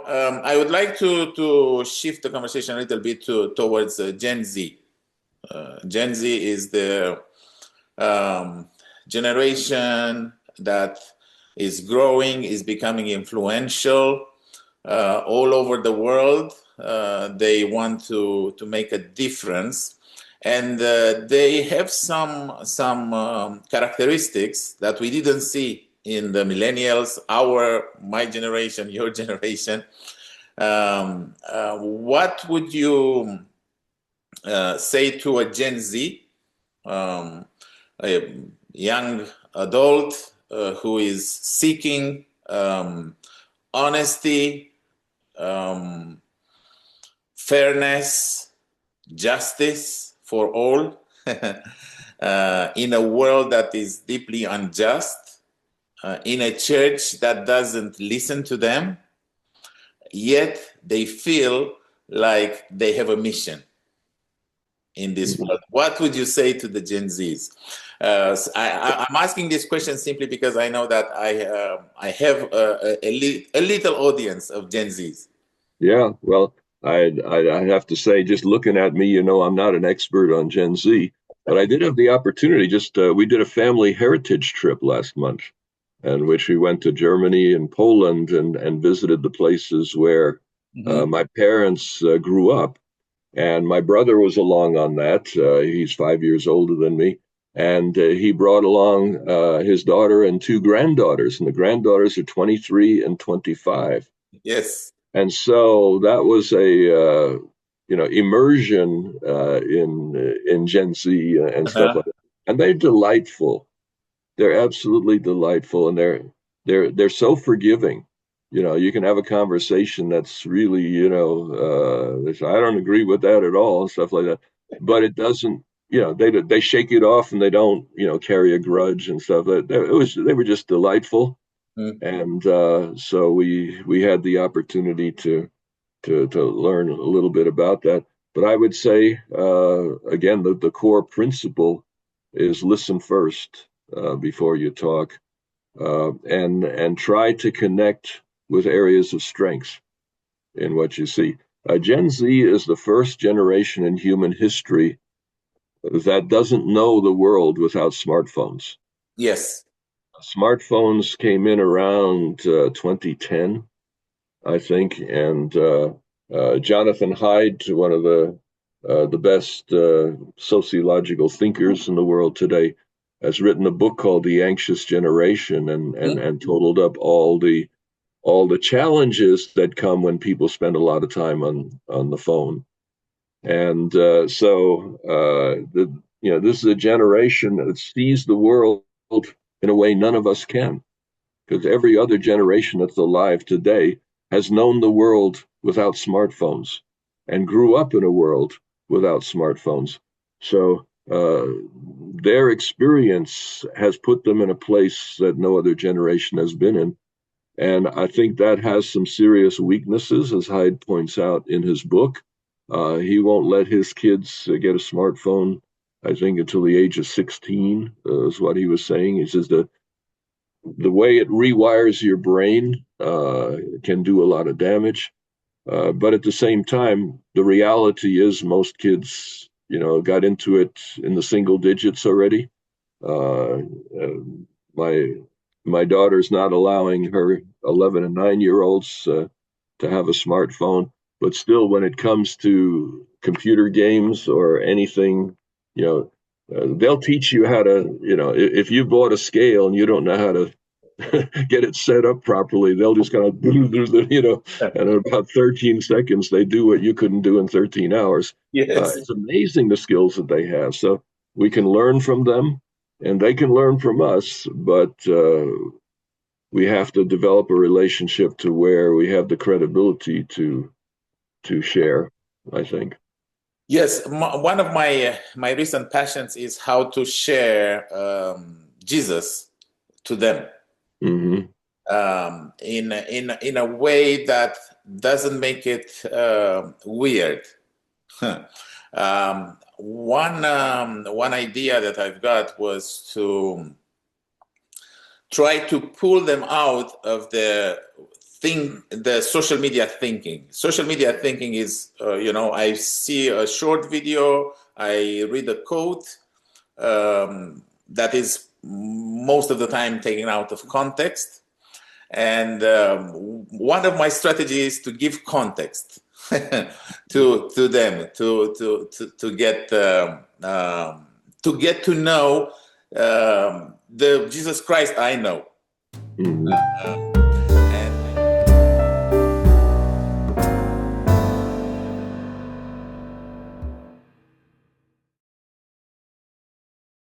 I would like to shift the conversation a little bit towards Gen Z. Gen Z is the generation that is growing, is becoming influential all over the world. They want to make a difference, and they have some characteristics that we didn't see in the millennials, my generation, your generation. What would you say to a Gen Z, a young adult who is seeking honesty, fairness, justice for all in a world that is deeply unjust, in a church that doesn't listen to them, yet they feel like they have a mission in this world? What would you say to the Gen Zs? I'm asking this question simply because I know that I have a little audience of Gen Zs. Yeah, well, I'd have to say, just looking at me, I'm not an expert on Gen Z, but I did have the opportunity. We did a family heritage trip last month, in which we went to Germany and Poland and visited the places where my parents grew up. And my brother was along on that. He's 5 years older than me. And he brought along his daughter and two granddaughters. And the granddaughters are 23 and 25. Yes. And so that was a immersion in Gen Z and stuff like that. And they're delightful. They're absolutely delightful, and they're so forgiving. You can have a conversation that's really, I don't agree with that at all and stuff like that. But it doesn't, they shake it off and they don't, carry a grudge and stuff. They were just delightful. And so we had the opportunity to learn a little bit about that. But I would say again, the core principle is listen first before you talk, and try to connect with areas of strength in what you see. Gen Z is the first generation in human history that doesn't know the world without smartphones. Yes. Smartphones came in around 2010, I think, and Jonathan Haidt, one of the best sociological thinkers in the world today, has written a book called The Anxious Generation, and totaled up all the challenges that come when people spend a lot of time on the phone. And this is a generation that sees the world in a way none of us can, because every other generation that's alive today has known the world without smartphones and grew up in a world without smartphones. So their experience has put them in a place that no other generation has been in. And I think that has some serious weaknesses, as Haidt points out in his book. He won't let his kids get a smartphone, I think, until the age of 16, is what he was saying. He says the way it rewires your brain can do a lot of damage. But at the same time, the reality is most kids, got into it in the single digits already. My daughter's not allowing her 11 and 9-year-olds to have a smartphone, but still, when it comes to computer games or anything, they'll teach you how to, if you bought a scale and you don't know how to get it set up properly, they'll just kind of, and in about 13 seconds, they do what you couldn't do in 13 hours. Yes. It's amazing the skills that they have. So we can learn from them and they can learn from us, but we have to develop a relationship to where we have the credibility to share, I think. Yes, one of my recent passions is how to share Jesus to them. Mm-hmm. In a way that doesn't make it weird. One idea that I've got was to try to pull them out of the the social media thinking. Social media thinking is, I see a short video, I read a quote that is most of the time taken out of context. And one of my strategies is to give context to them, to get to know the Jesus Christ I know. Mm-hmm.